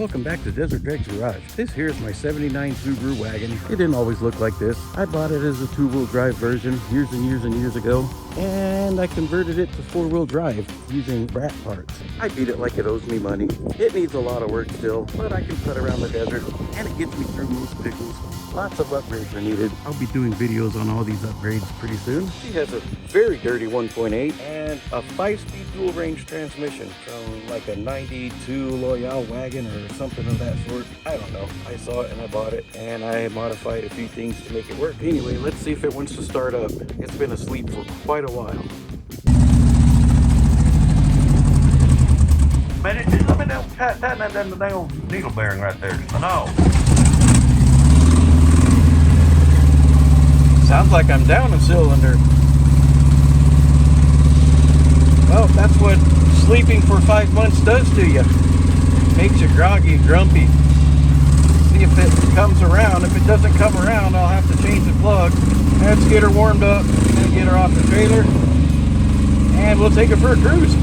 welcome back to Desert Dreg's Garage. This here is my 79 Subaru wagon. It didn't always look like this. I bought it as a two-wheel drive version years and years and years ago, and I converted it to four-wheel drive using brat parts. I beat it like it owes me money. It needs a lot of work still, but I can cut around the desert, and it gets me through most pickles. Lots of upgrades are needed. I'll be doing videos on all these upgrades pretty soon. She has a very dirty 1.8 and a 5-speed dual range transmission from like a 92 Loyal wagon or something of that sort. I don't know. I saw it and I bought it, and I modified a few things to make it work. Anyway, let's see if it wants to start up. It's been asleep for quite a while. Man, let me tighten that down needle bearing right there. I know. Sounds like I'm down a cylinder. Well, that's what sleeping for 5 months does to you. Makes you groggy and grumpy. See if it comes around. If it doesn't come around, I'll have to change the plug. Let's get her warmed up and get her off the trailer, and we'll take her for a cruise.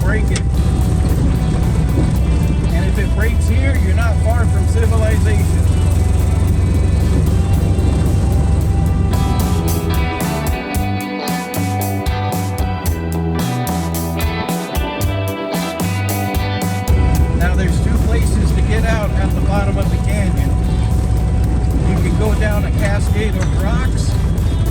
break it. And if it breaks here, you're not far from civilization. Now there's two places to get out at the bottom of the canyon. You can go down a cascade of rocks,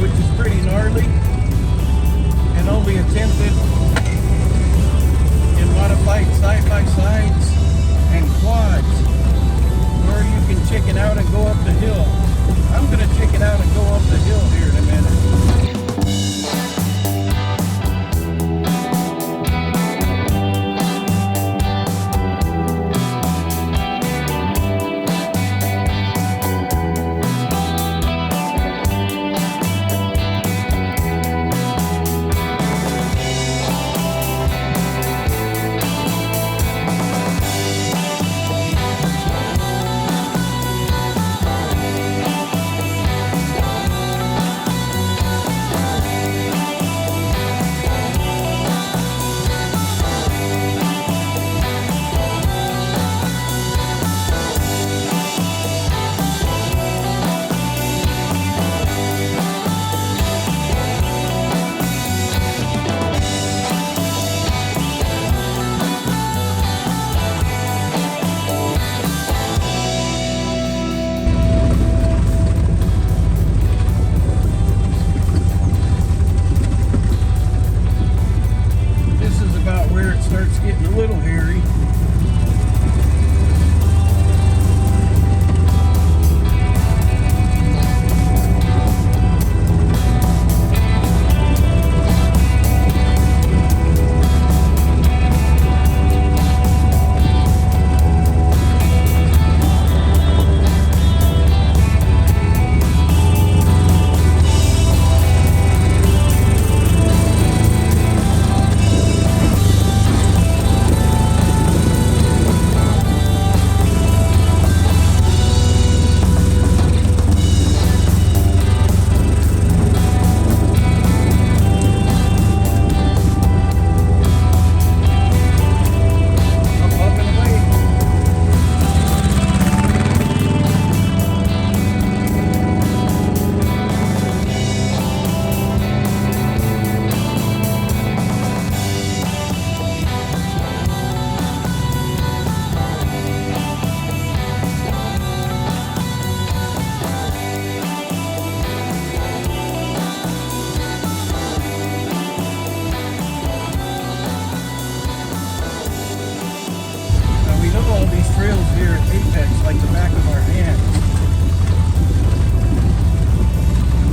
which is pretty gnarly and only attempted in modified side-by-sides and quads. Or you can chicken out and go up the hill. I'm going to chicken out and go up the hill here in a minute. Starts getting a little hairy. Trails here at Apex like the back of our hands.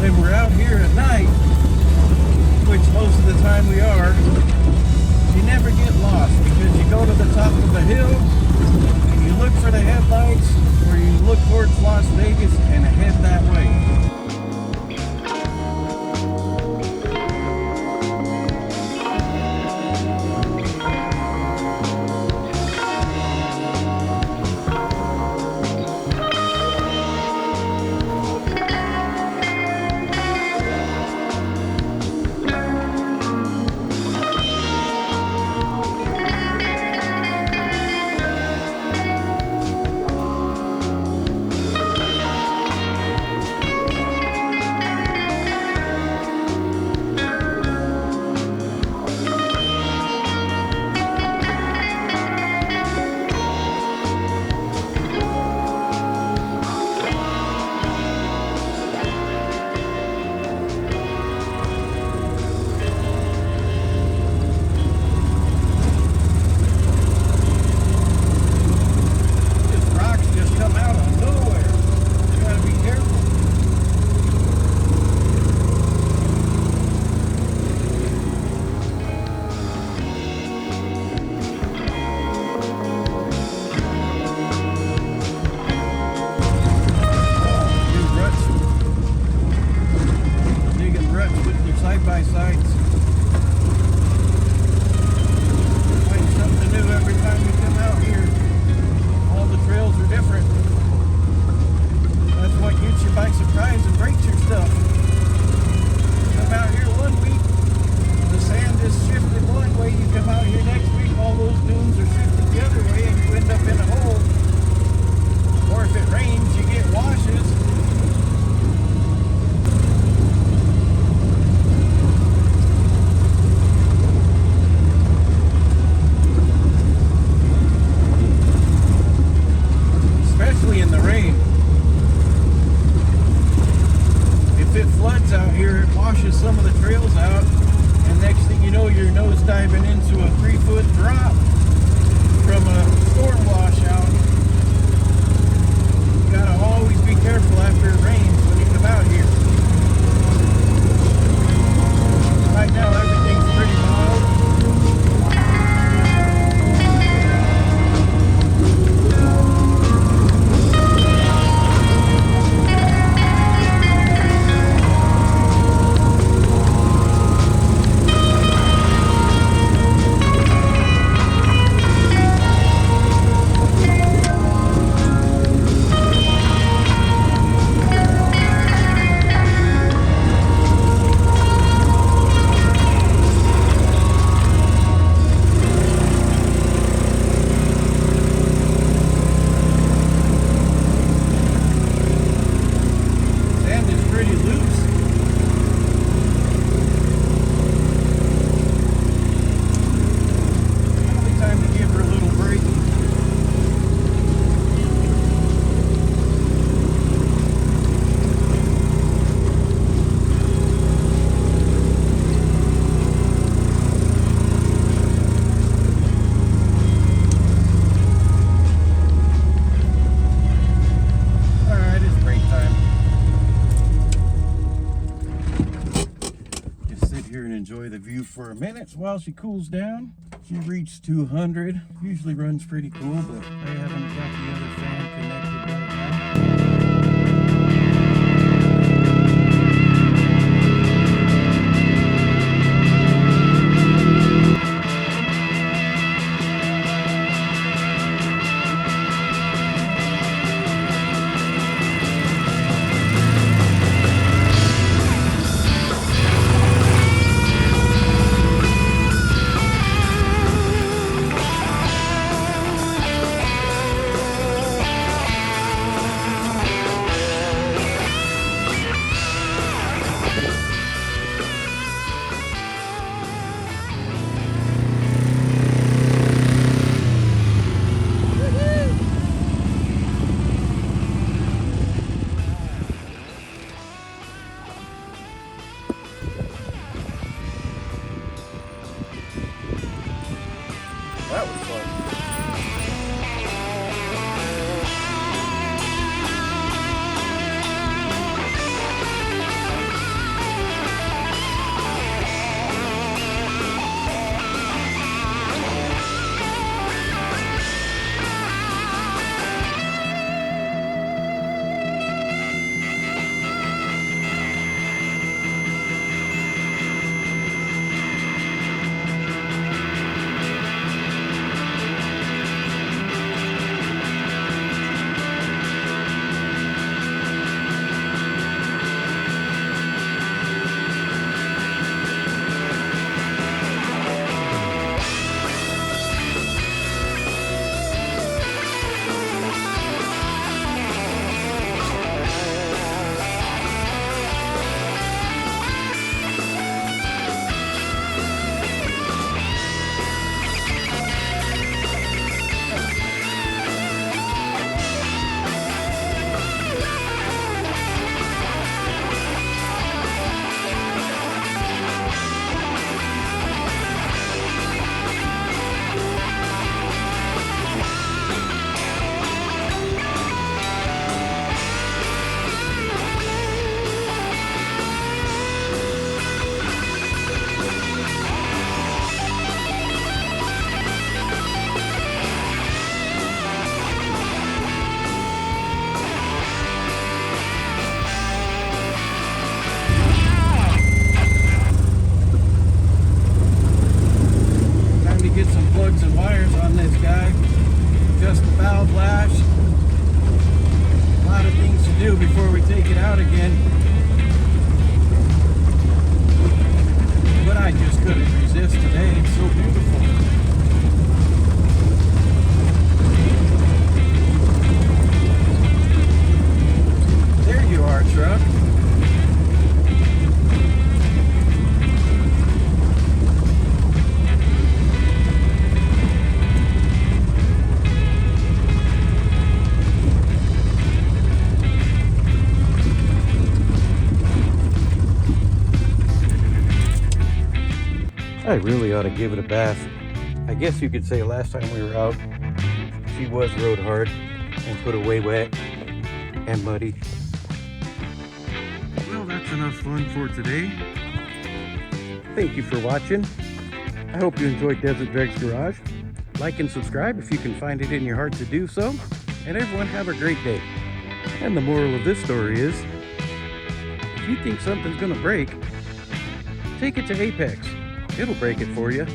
When we're out here at night, which most of the time we are, you never get lost because you go to the top of the hill and you look for the headlights, or you look towards Las Vegas and head that way. for a minute while she cools down. She reached 200. Usually runs pretty cool, but I haven't got the other fan connected right now. That was fun. Plugs and wires on this guy. Just the valve lash. A lot of things to do before we take it out again. But I just couldn't resist today. It's so beautiful. There you are, truck. I really ought to give it a bath. I guess you could say last time we were out, she was rode hard and put away wet and muddy. Well, that's enough fun for today. Thank you for watching. I hope you enjoyed Desert Dreg's Garage. Like and subscribe if you can find it in your heart to do so. And everyone have a great day. And the moral of this story is, if you think something's gonna break, take it to Apex. It'll break it for you.